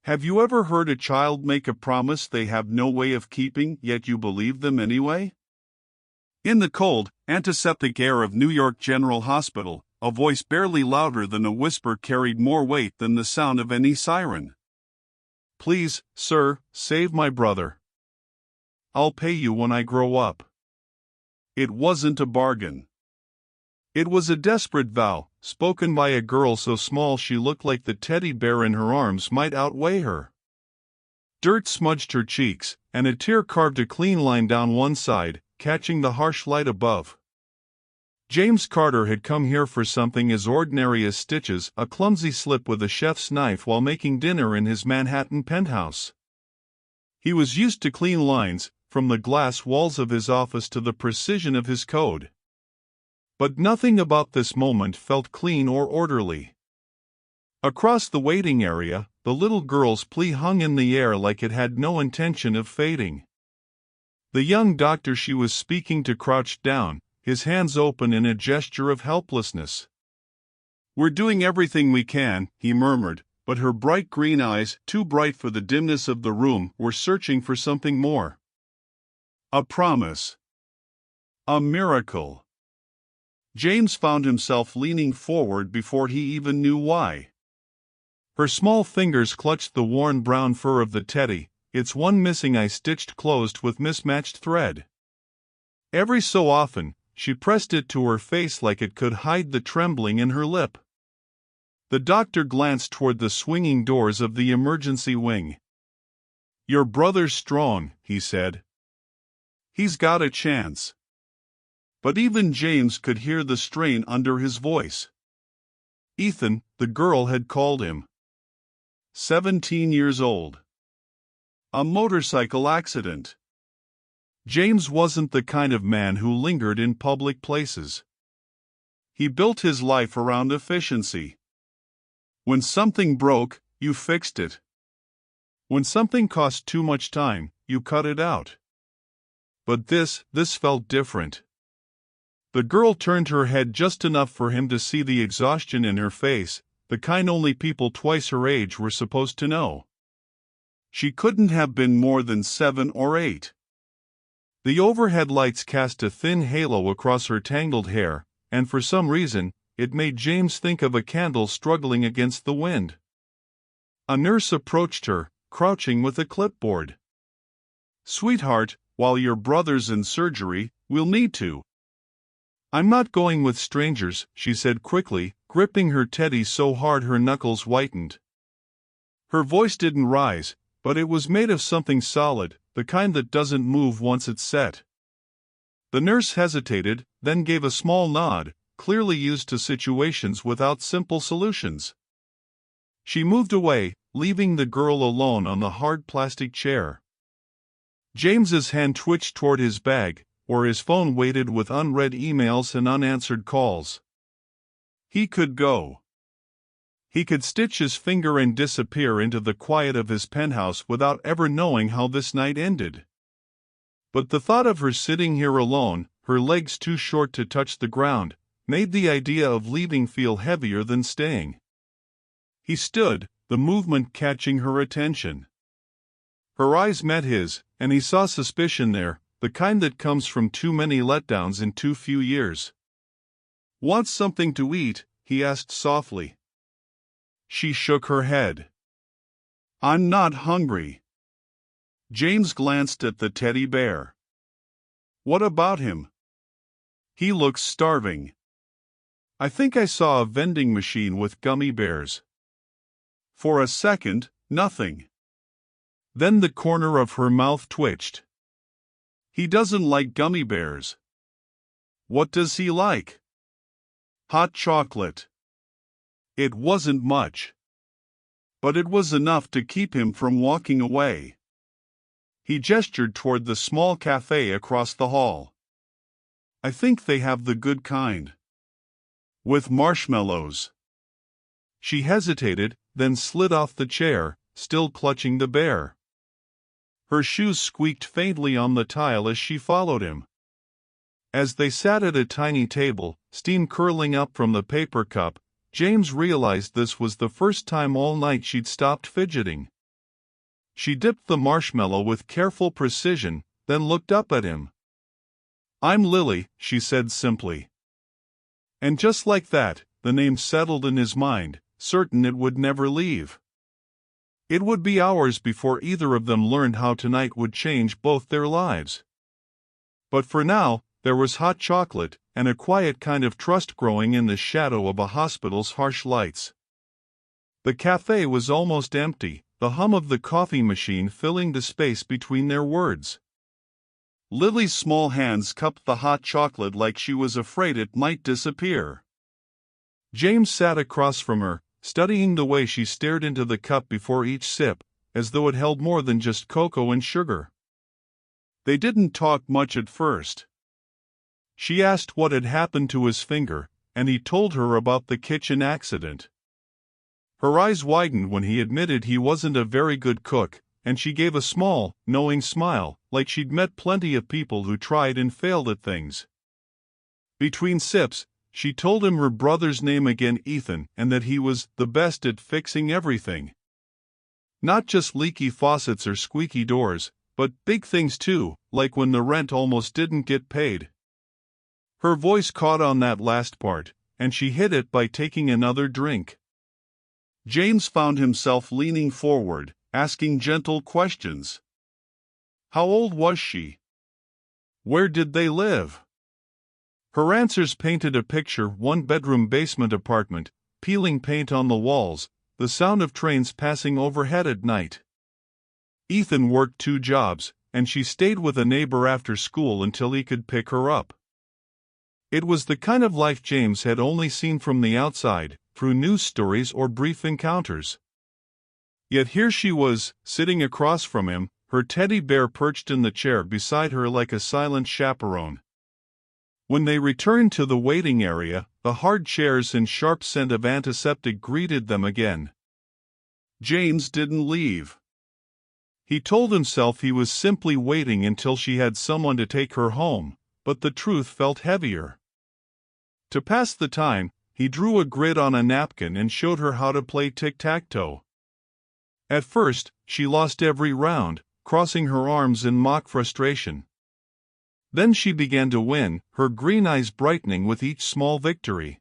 Have you ever heard a child make a promise they have no way of keeping, yet you believe them anyway? In the cold, antiseptic air of New York General Hospital, a voice barely louder than a whisper carried more weight than the sound of any siren. "Please, sir, save my brother. I'll pay you when I grow up." It wasn't a bargain. It was a desperate vow, spoken by a girl so small she looked like the teddy bear in her arms might outweigh her. Dirt smudged her cheeks, and a tear carved a clean line down one side, catching the harsh light above. James Carter had come here for something as ordinary as stitches, a clumsy slip with a chef's knife while making dinner in his Manhattan penthouse. He was used to clean lines, from the glass walls of his office to the precision of his code. But nothing about this moment felt clean or orderly. Across the waiting area, the little girl's plea hung in the air like it had no intention of fading. The young doctor she was speaking to crouched down, his hands open in a gesture of helplessness. "We're doing everything we can," he murmured, but her bright green eyes, too bright for the dimness of the room, were searching for something more. A promise. A miracle. James found himself leaning forward before he even knew why. Her small fingers clutched the worn brown fur of the teddy, its one missing eye stitched closed with mismatched thread. Every so often, she pressed it to her face like it could hide the trembling in her lip. The doctor glanced toward the swinging doors of the emergency wing. "Your brother's strong," he said. "He's got a chance." But even James could hear the strain under his voice. Ethan, the girl had called him. 17 years old. A motorcycle accident. James wasn't the kind of man who lingered in public places. He built his life around efficiency. When something broke, you fixed it. When something cost too much time, you cut it out. But this felt different. The girl turned her head just enough for him to see the exhaustion in her face, the kind only people twice her age were supposed to know. She couldn't have been more than 7 or 8. The overhead lights cast a thin halo across her tangled hair, and for some reason, it made James think of a candle struggling against the wind. A nurse approached her, crouching with a clipboard. "Sweetheart, while your brother's in surgery, we'll need to." "I'm not going with strangers," she said quickly, gripping her teddy so hard her knuckles whitened. Her voice didn't rise, but it was made of something solid, the kind that doesn't move once it's set. The nurse hesitated, then gave a small nod, clearly used to situations without simple solutions. She moved away, leaving the girl alone on the hard plastic chair. James's hand twitched toward his bag, where his phone waited with unread emails and unanswered calls. He could go. He could stitch his finger and disappear into the quiet of his penthouse without ever knowing how this night ended. But the thought of her sitting here alone, her legs too short to touch the ground, made the idea of leaving feel heavier than staying. He stood, the movement catching her attention. Her eyes met his, and he saw suspicion there, the kind that comes from too many letdowns in too few years. "Want something to eat?" he asked softly. She shook her head. "I'm not hungry." James glanced at the teddy bear. "What about him?" "He looks starving." "I think I saw a vending machine with gummy bears." For a second, nothing. Then the corner of her mouth twitched. "He doesn't like gummy bears." "What does he like?" "Hot chocolate." It wasn't much. But it was enough to keep him from walking away. He gestured toward the small cafe across the hall. "I think they have the good kind. With marshmallows." She hesitated, then slid off the chair, still clutching the bear. Her shoes squeaked faintly on the tile as she followed him. As they sat at a tiny table, steam curling up from the paper cup, James realized this was the first time all night she'd stopped fidgeting. She dipped the marshmallow with careful precision, then looked up at him. "I'm Lily," she said simply. And just like that, the name settled in his mind, certain it would never leave. It would be hours before either of them learned how tonight would change both their lives. But for now, there was hot chocolate, and a quiet kind of trust growing in the shadow of a hospital's harsh lights. The cafe was almost empty, the hum of the coffee machine filling the space between their words. Lily's small hands cupped the hot chocolate like she was afraid it might disappear. James sat across from her, studying the way she stared into the cup before each sip, as though it held more than just cocoa and sugar. They didn't talk much at first. She asked what had happened to his finger, and he told her about the kitchen accident. Her eyes widened when he admitted he wasn't a very good cook, and she gave a small, knowing smile, like she'd met plenty of people who tried and failed at things. Between sips, she told him her brother's name again, Ethan, and that he was the best at fixing everything. Not just leaky faucets or squeaky doors, but big things too, like when the rent almost didn't get paid. Her voice caught on that last part, and she hid it by taking another drink. James found himself leaning forward, asking gentle questions. How old was she? Where did they live? Her answers painted a picture: one-bedroom basement apartment, peeling paint on the walls, the sound of trains passing overhead at night. Ethan worked 2 jobs, and she stayed with a neighbor after school until he could pick her up. It was the kind of life James had only seen from the outside, through news stories or brief encounters. Yet here she was, sitting across from him, her teddy bear perched in the chair beside her like a silent chaperone. When they returned to the waiting area, the hard chairs and sharp scent of antiseptic greeted them again. James didn't leave. He told himself he was simply waiting until she had someone to take her home, but the truth felt heavier. To pass the time, he drew a grid on a napkin and showed her how to play tic-tac-toe. At first, she lost every round, crossing her arms in mock frustration. Then she began to win, her green eyes brightening with each small victory.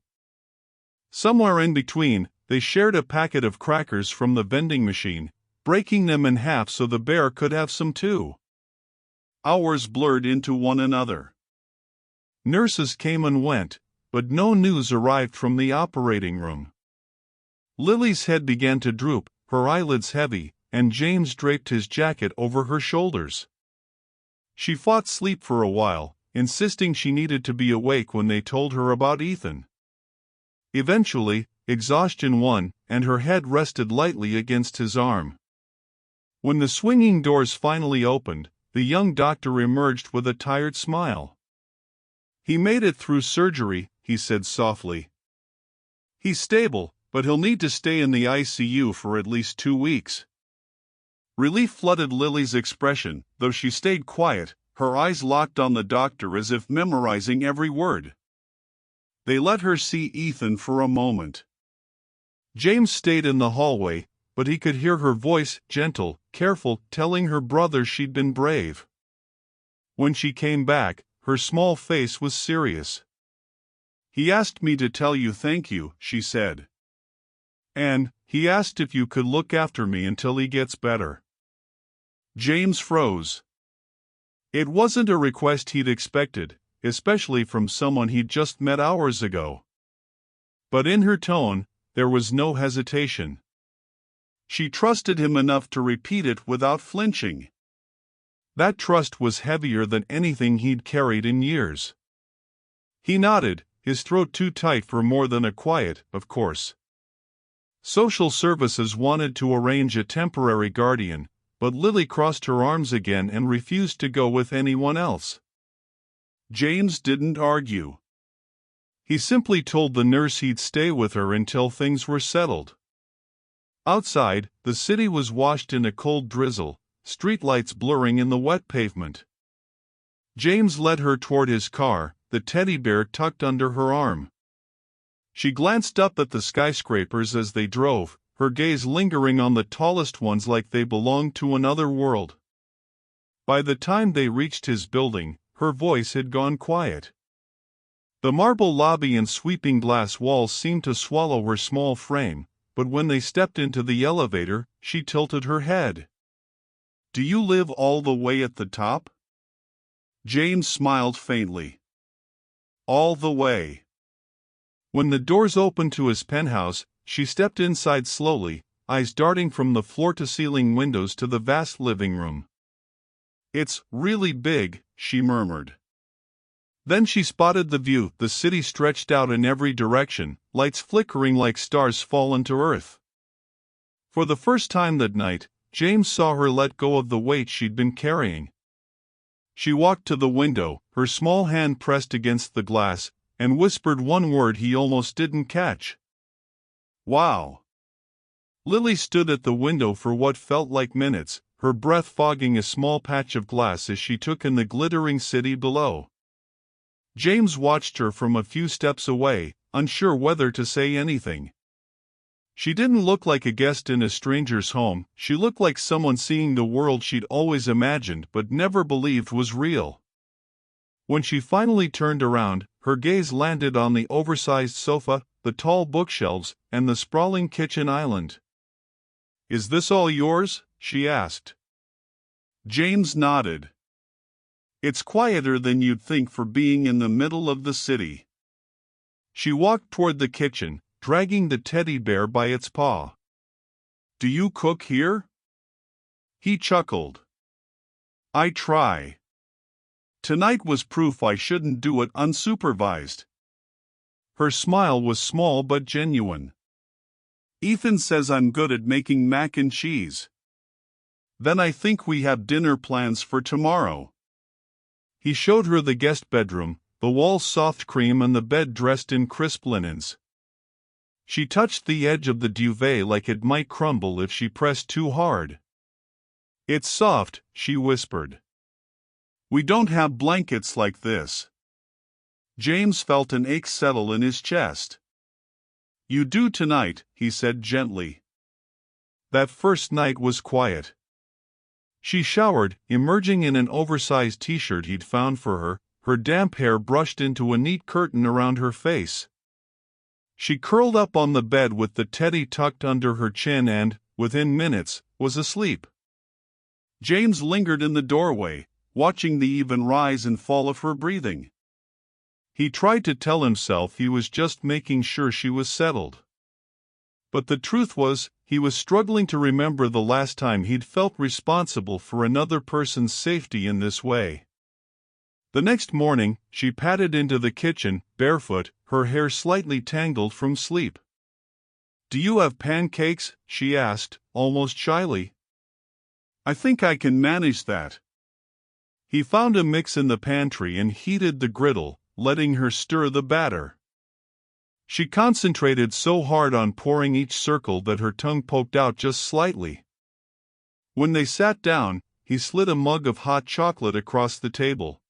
Somewhere in between, they shared a packet of crackers from the vending machine, breaking them in half so the bear could have some too. Hours blurred into one another. Nurses came and went, but no news arrived from the operating room. Lily's head began to droop, her eyelids heavy, and James draped his jacket over her shoulders. She fought sleep for a while, insisting she needed to be awake when they told her about Ethan. Eventually, exhaustion won, and her head rested lightly against his arm. When the swinging doors finally opened, the young doctor emerged with a tired smile. "He made it through surgery," he said softly. "He's stable, but he'll need to stay in the ICU for at least 2 weeks." Relief flooded Lily's expression, though she stayed quiet, her eyes locked on the doctor as if memorizing every word. They let her see Ethan for a moment. James stayed in the hallway, but he could hear her voice, gentle, careful, telling her brother she'd been brave. When she came back, her small face was serious. "He asked me to tell you thank you," she said. "And he asked if you could look after me until he gets better." James froze. It wasn't a request he'd expected, especially from someone he'd just met hours ago. But in her tone, there was no hesitation. She trusted him enough to repeat it without flinching. That trust was heavier than anything he'd carried in years. He nodded, his throat too tight for more than a quiet, "of course." Social services wanted to arrange a temporary guardian, but Lily crossed her arms again and refused to go with anyone else. James didn't argue. He simply told the nurse he'd stay with her until things were settled. Outside, the city was washed in a cold drizzle, streetlights blurring in the wet pavement. James led her toward his car, the teddy bear tucked under her arm. She glanced up at the skyscrapers as they drove, her gaze lingering on the tallest ones like they belonged to another world. By the time they reached his building, her voice had gone quiet. The marble lobby and sweeping glass walls seemed to swallow her small frame, but when they stepped into the elevator, she tilted her head. "Do you live all the way at the top?" James smiled faintly. "All the way." When the doors opened to his penthouse, she stepped inside slowly, eyes darting from the floor-to-ceiling windows to the vast living room. "It's really big," she murmured. Then she spotted the view. The city stretched out in every direction, lights flickering like stars fallen to earth. For the first time that night, James saw her let go of the weight she'd been carrying. She walked to the window, her small hand pressed against the glass, and whispered one word he almost didn't catch. "Wow." Lily stood at the window for what felt like minutes, her breath fogging a small patch of glass as she took in the glittering city below. James watched her from a few steps away, unsure whether to say anything. She didn't look like a guest in a stranger's home, she looked like someone seeing the world she'd always imagined but never believed was real. When she finally turned around, her gaze landed on the oversized sofa, the tall bookshelves, and the sprawling kitchen island. "Is this all yours?" she asked. James nodded. "It's quieter than you'd think for being in the middle of the city." She walked toward the kitchen, dragging the teddy bear by its paw. "Do you cook here?" He chuckled. "I try. Tonight was proof I shouldn't do it unsupervised." Her smile was small but genuine. "Ethan says I'm good at making mac and cheese." "Then I think we have dinner plans for tomorrow." He showed her the guest bedroom, the walls soft cream and the bed dressed in crisp linens. She touched the edge of the duvet like it might crumble if she pressed too hard. "It's soft," she whispered. "We don't have blankets like this." James felt an ache settle in his chest. "You do tonight," he said gently. That first night was quiet. She showered, emerging in an oversized t-shirt he'd found for her, her damp hair brushed into a neat curtain around her face. She curled up on the bed with the teddy tucked under her chin and, within minutes, was asleep. James lingered in the doorway, watching the even rise and fall of her breathing. He tried to tell himself he was just making sure she was settled. But the truth was, he was struggling to remember the last time he'd felt responsible for another person's safety in this way. The next morning, she padded into the kitchen, barefoot, her hair slightly tangled from sleep. "Do you have pancakes?" she asked, almost shyly. "I think I can manage that." He found a mix in the pantry and heated the griddle, letting her stir the batter. She concentrated so hard on pouring each circle that her tongue poked out just slightly. When they sat down, he slid a mug of hot chocolate across the table.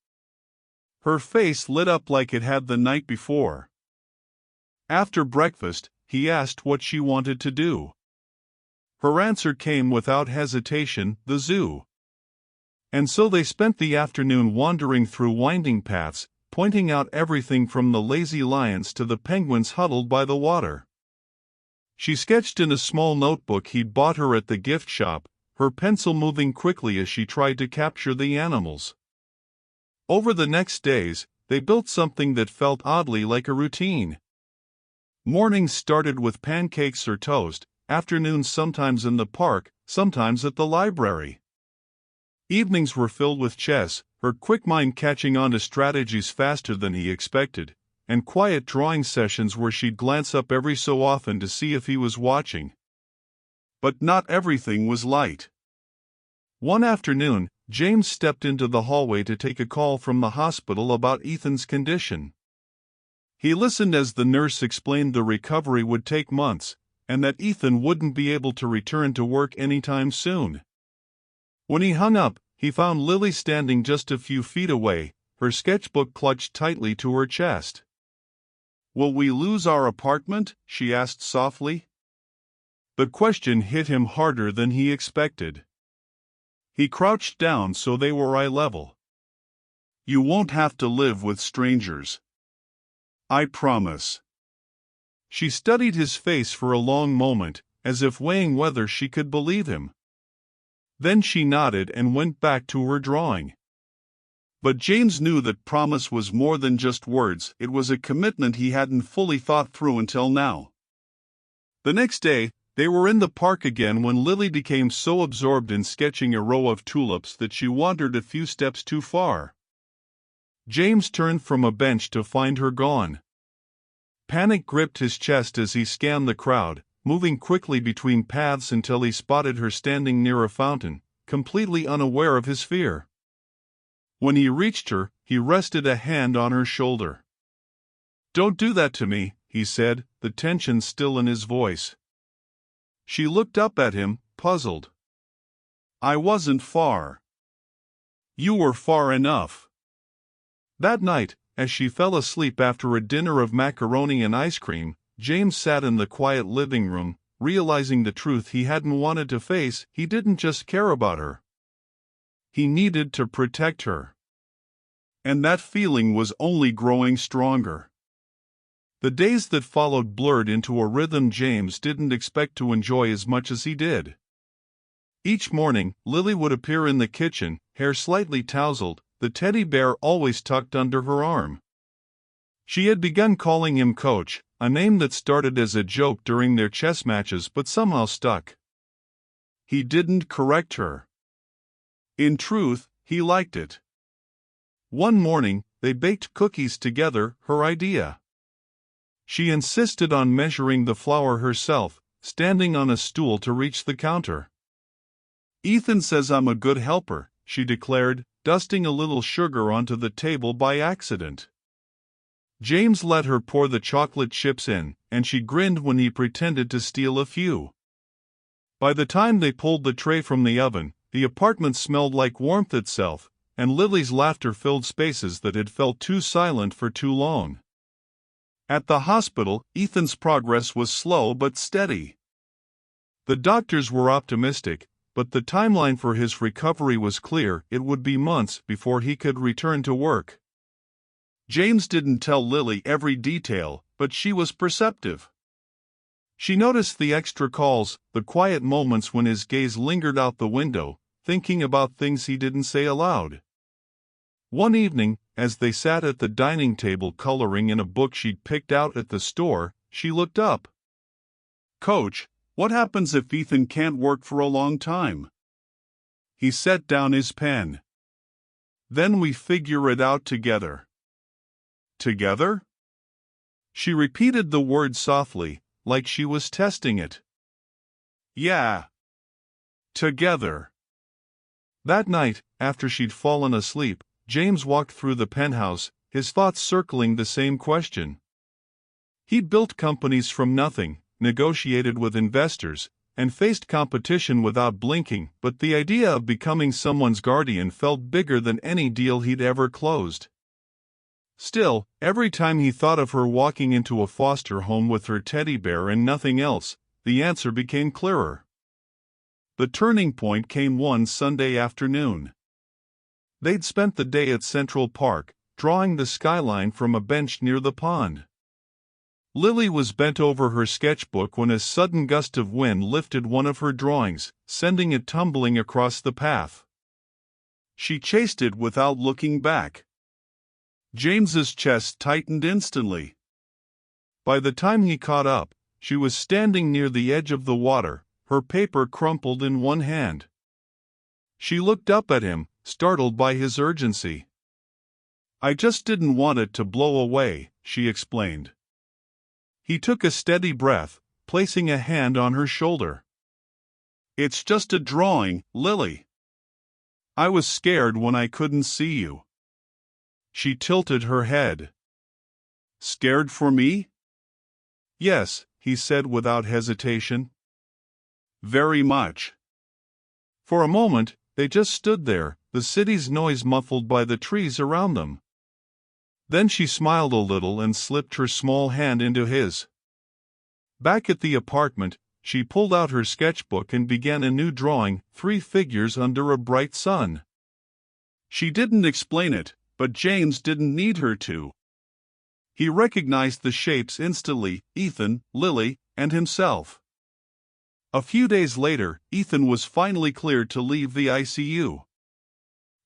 Her face lit up like it had the night before. After breakfast, he asked what she wanted to do. Her answer came without hesitation: the zoo. And so they spent the afternoon wandering through winding paths, pointing out everything from the lazy lions to the penguins huddled by the water. She sketched in a small notebook he'd bought her at the gift shop, her pencil moving quickly as she tried to capture the animals. Over the next days, they built something that felt oddly like a routine. Mornings started with pancakes or toast, afternoons sometimes in the park, sometimes at the library. Evenings were filled with chess, her quick mind catching on to strategies faster than he expected, and quiet drawing sessions where she'd glance up every so often to see if he was watching. But not everything was light. One afternoon, James stepped into the hallway to take a call from the hospital about Ethan's condition. He listened as the nurse explained the recovery would take months, and that Ethan wouldn't be able to return to work anytime soon. When he hung up, he found Lily standing just a few feet away, her sketchbook clutched tightly to her chest. "Will we lose our apartment?" she asked softly. The question hit him harder than he expected. He crouched down so they were eye level. You won't have to live with strangers. I promise. She studied his face for a long moment, as if weighing whether she could believe him. Then she nodded and went back to her drawing. But James knew that promise was more than just words. It was a commitment he hadn't fully thought through until now. The next day, they were in the park again when Lily became so absorbed in sketching a row of tulips that she wandered a few steps too far. James turned from a bench to find her gone. Panic gripped his chest as he scanned the crowd, moving quickly between paths until he spotted her standing near a fountain, completely unaware of his fear. When he reached her, he rested a hand on her shoulder. "Don't do that to me," he said, the tension still in his voice. She looked up at him, puzzled. "I wasn't far." "You were far enough." That night, as she fell asleep after a dinner of macaroni and ice cream, James sat in the quiet living room, realizing the truth he hadn't wanted to face. He didn't just care about her. He needed to protect her. And that feeling was only growing stronger. The days that followed blurred into a rhythm James didn't expect to enjoy as much as he did. Each morning, Lily would appear in the kitchen, hair slightly tousled, the teddy bear always tucked under her arm. She had begun calling him Coach, a name that started as a joke during their chess matches but somehow stuck. He didn't correct her. In truth, he liked it. One morning, they baked cookies together, her idea. She insisted on measuring the flour herself, standing on a stool to reach the counter. "Ethan says I'm a good helper," she declared, dusting a little sugar onto the table by accident. James let her pour the chocolate chips in, and she grinned when he pretended to steal a few. By the time they pulled the tray from the oven, the apartment smelled like warmth itself, and Lily's laughter filled spaces that had felt too silent for too long. At the hospital, Ethan's progress was slow but steady. The doctors were optimistic, but the timeline for his recovery was clear. It would be months before he could return to work. James didn't tell Lily every detail, but she was perceptive. She noticed the extra calls, the quiet moments when his gaze lingered out the window, thinking about things he didn't say aloud. One evening, as they sat at the dining table coloring in a book she'd picked out at the store, she looked up. "Coach, what happens if Ethan can't work for a long time?" He set down his pen. "Then we figure it out together." "Together?" She repeated the word softly, like she was testing it. "Yeah. Together." That night, after she'd fallen asleep, James walked through the penthouse, his thoughts circling the same question. He'd built companies from nothing, negotiated with investors, and faced competition without blinking, but the idea of becoming someone's guardian felt bigger than any deal he'd ever closed. Still, every time he thought of her walking into a foster home with her teddy bear and nothing else, the answer became clearer. The turning point came one Sunday afternoon. They'd spent the day at Central Park, drawing the skyline from a bench near the pond. Lily was bent over her sketchbook when a sudden gust of wind lifted one of her drawings, sending it tumbling across the path. She chased it without looking back. James's chest tightened instantly. By the time he caught up, she was standing near the edge of the water, her paper crumpled in one hand. She looked up at him, startled by his urgency. "I just didn't want it to blow away," she explained. He took a steady breath, placing a hand on her shoulder. "It's just a drawing, Lily. I was scared when I couldn't see you." She tilted her head. "Scared for me?" "Yes," he said without hesitation. "Very much." For a moment, they just stood there, the city's noise muffled by the trees around them. Then she smiled a little and slipped her small hand into his. Back at the apartment, she pulled out her sketchbook and began a new drawing, 3 figures under a bright sun. She didn't explain it, but James didn't need her to. He recognized the shapes instantly: Ethan, Lily, and himself. A few days later, Ethan was finally cleared to leave the ICU.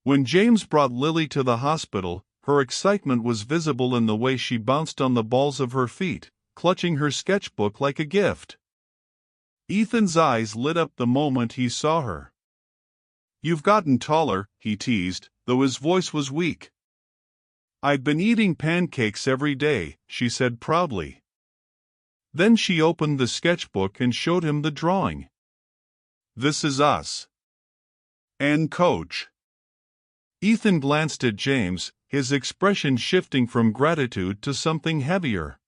When James brought Lily to the hospital, her excitement was visible in the way she bounced on the balls of her feet, clutching her sketchbook like a gift. Ethan's eyes lit up the moment he saw her. "You've gotten taller," he teased, though his voice was weak. "I've been eating pancakes every day," she said proudly. Then she opened the sketchbook and showed him the drawing. "This is us. And Coach." Ethan glanced at James, his expression shifting from gratitude to something heavier.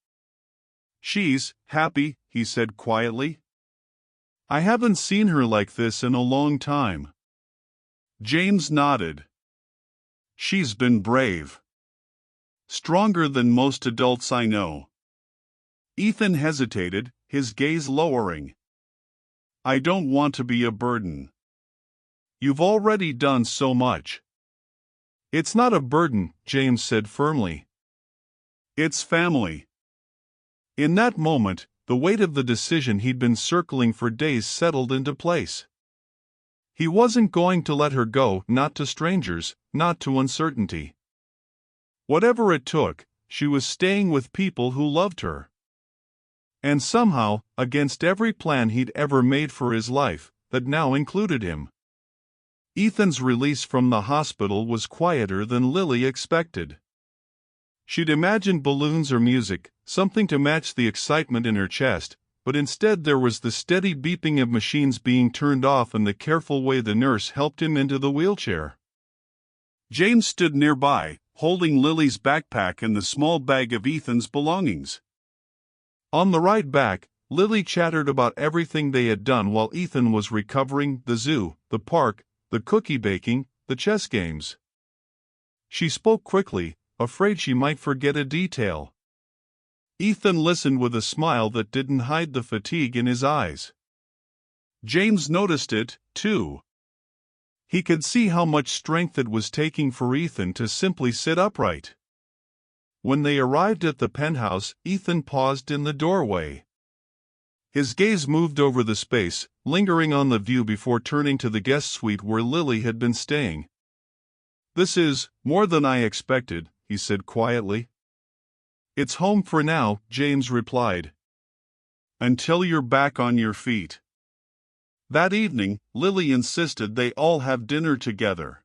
"She's happy," he said quietly. "I haven't seen her like this in a long time." James nodded. "She's been brave. Stronger than most adults I know." Ethan hesitated, his gaze lowering. "I don't want to be a burden." "You've already done so much." "It's not a burden," James said firmly. "It's family." In that moment, the weight of the decision he'd been circling for days settled into place. He wasn't going to let her go, not to strangers, not to uncertainty. Whatever it took, she was staying with people who loved her. And somehow, against every plan he'd ever made for his life, that now included him. Ethan's release from the hospital was quieter than Lily expected. She'd imagined balloons or music, something to match the excitement in her chest, but instead there was the steady beeping of machines being turned off and the careful way the nurse helped him into the wheelchair. James stood nearby, holding Lily's backpack and the small bag of Ethan's belongings. On the ride back, Lily chattered about everything they had done while Ethan was recovering: the zoo, the park, the cookie baking, the chess games. She spoke quickly, afraid she might forget a detail. Ethan listened with a smile that didn't hide the fatigue in his eyes. James noticed it, too. He could see how much strength it was taking for Ethan to simply sit upright. When they arrived at the penthouse, Ethan paused in the doorway. His gaze moved over the space, lingering on the view before turning to the guest suite where Lily had been staying. "This is more than I expected," he said quietly. "It's home for now," James replied. "Until you're back on your feet." That evening, Lily insisted they all have dinner together.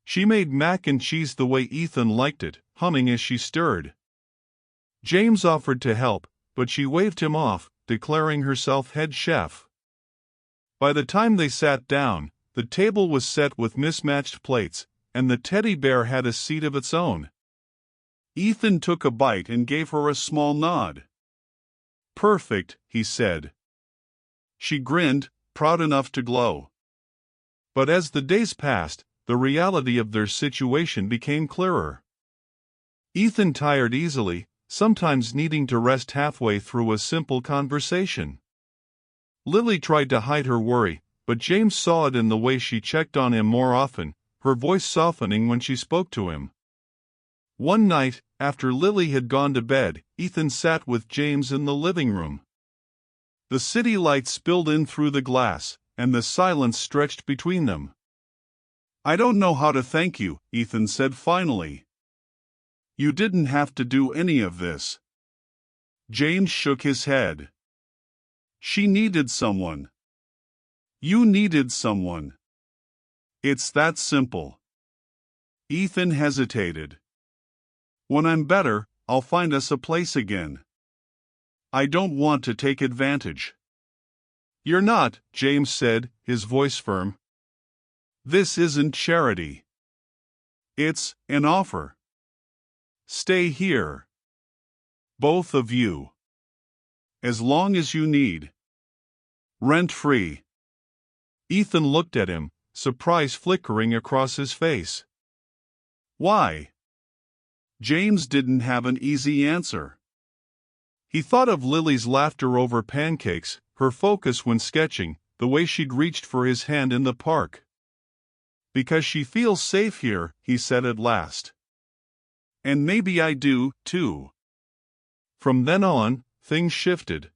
She made mac and cheese the way Ethan liked it, humming as she stirred. James offered to help, but she waved him off, declaring herself head chef. By the time they sat down, the table was set with mismatched plates, and the teddy bear had a seat of its own. Ethan took a bite and gave her a small nod. "Perfect," he said. She grinned, proud enough to glow. But as the days passed, the reality of their situation became clearer. Ethan tired easily, sometimes needing to rest halfway through a simple conversation. Lily tried to hide her worry, but James saw it in the way she checked on him more often, her voice softening when she spoke to him. One night, after Lily had gone to bed, Ethan sat with James in the living room. The city lights spilled in through the glass, and the silence stretched between them. "I don't know how to thank you," Ethan said finally. "You didn't have to do any of this." James shook his head. "She needed someone. You needed someone. It's that simple." Ethan hesitated. "When I'm better, I'll find us a place again. I don't want to take advantage." "You're not," James said, his voice firm. "This isn't charity. It's an offer. Stay here. Both of you. As long as you need. Rent-free." Ethan looked at him, surprise flickering across his face. "Why?" James didn't have an easy answer. He thought of Lily's laughter over pancakes, her focus when sketching, the way she'd reached for his hand in the park. Because she feels safe here, he said at last. And maybe I do, too. From then on, things shifted.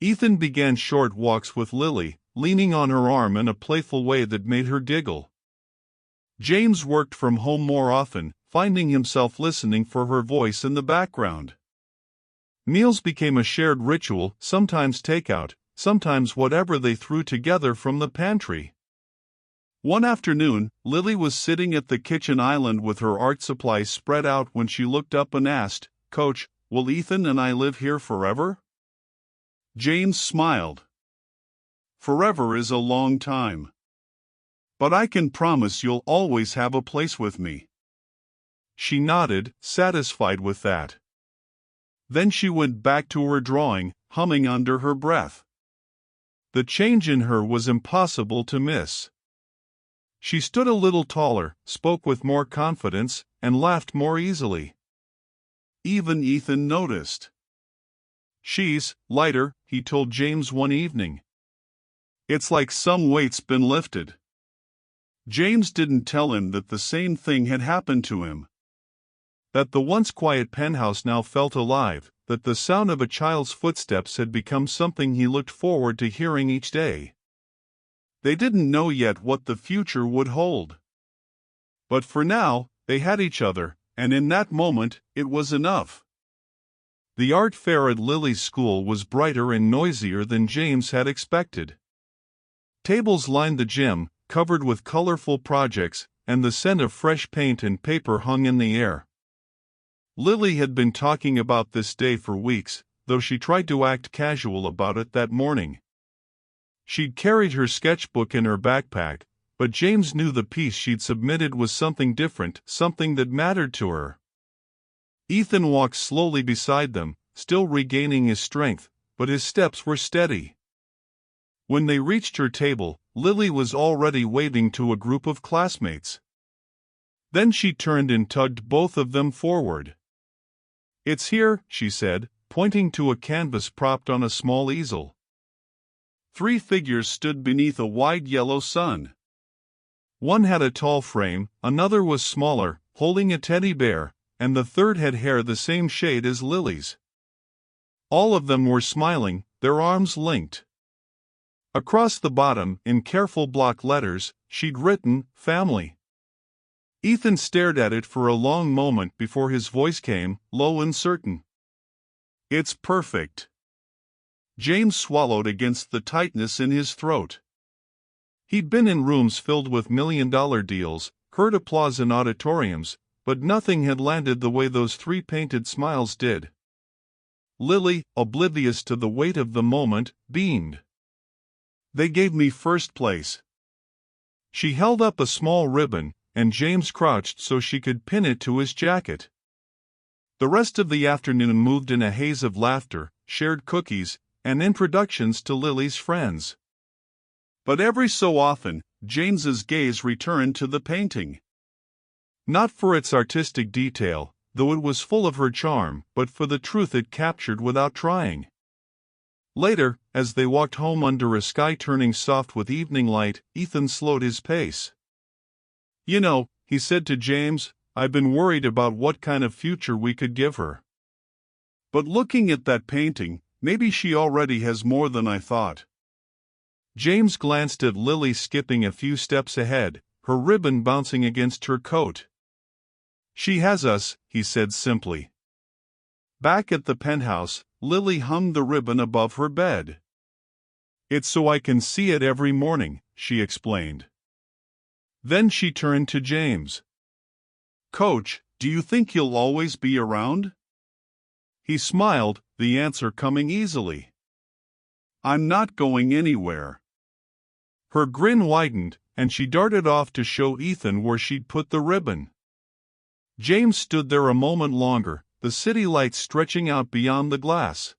Ethan began short walks with Lily, leaning on her arm in a playful way that made her giggle. James worked from home more often, finding himself listening for her voice in the background. Meals became a shared ritual, sometimes takeout, sometimes whatever they threw together from the pantry. One afternoon, Lily was sitting at the kitchen island with her art supplies spread out when she looked up and asked, "Coach, will Ethan and I live here forever?" James smiled. "Forever is a long time. But I can promise you'll always have a place with me." She nodded, satisfied with that. Then she went back to her drawing, humming under her breath. The change in her was impossible to miss. She stood a little taller, spoke with more confidence, and laughed more easily. Even Ethan noticed. "She's lighter," he told James one evening. "It's like some weight's been lifted." James didn't tell him that the same thing had happened to him. That the once quiet penthouse now felt alive, that the sound of a child's footsteps had become something he looked forward to hearing each day. They didn't know yet what the future would hold. But for now, they had each other, and in that moment, it was enough. The art fair at Lily's school was brighter and noisier than James had expected. Tables lined the gym, covered with colorful projects, and the scent of fresh paint and paper hung in the air. Lily had been talking about this day for weeks, though she tried to act casual about it that morning. She'd carried her sketchbook in her backpack, but James knew the piece she'd submitted was something different, something that mattered to her. Ethan walked slowly beside them, still regaining his strength, but his steps were steady. When they reached her table, Lily was already waving to a group of classmates. Then she turned and tugged both of them forward. "It's here," she said, pointing to a canvas propped on a small easel. 3 figures stood beneath a wide yellow sun. One had a tall frame, another was smaller, holding a teddy bear, and the third had hair the same shade as Lily's. All of them were smiling, their arms linked. Across the bottom, in careful block letters, she'd written, "Family." Ethan stared at it for a long moment before his voice came, low and certain. "It's perfect." James swallowed against the tightness in his throat. He'd been in rooms filled with million-dollar deals, heard applause in auditoriums, but nothing had landed the way those 3 painted smiles did. Lily, oblivious to the weight of the moment, beamed. "They gave me first place." She held up a small ribbon, and James crouched so she could pin it to his jacket. The rest of the afternoon moved in a haze of laughter, shared cookies, and introductions to Lily's friends. But every so often, James's gaze returned to the painting. Not for its artistic detail, though it was full of her charm, but for the truth it captured without trying. Later, as they walked home under a sky turning soft with evening light, Ethan slowed his pace. "You know," he said to James, "I've been worried about what kind of future we could give her. But looking at that painting, maybe she already has more than I thought." James glanced at Lily skipping a few steps ahead, her ribbon bouncing against her coat. "She has us," he said simply. Back at the penthouse, Lily hung the ribbon above her bed. "It's so I can see it every morning," she explained. Then she turned to James. "Coach, do you think you'll always be around?" He smiled, the answer coming easily. "I'm not going anywhere." Her grin widened, and she darted off to show Ethan where she'd put the ribbon. James stood there a moment longer, the city lights stretching out beyond the glass.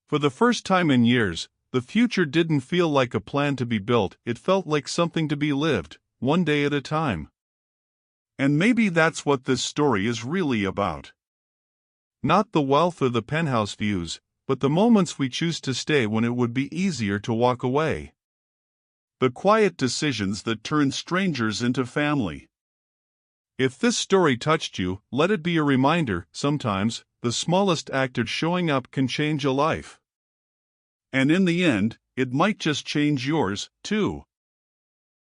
For the first time in years, the future didn't feel like a plan to be built, it felt like something to be lived, one day at a time. And maybe that's what this story is really about. Not the wealth or the penthouse views, but the moments we choose to stay when it would be easier to walk away. The quiet decisions that turn strangers into family. If this story touched you, let it be a reminder, sometimes, the smallest act of showing up can change a life. And in the end, it might just change yours, too.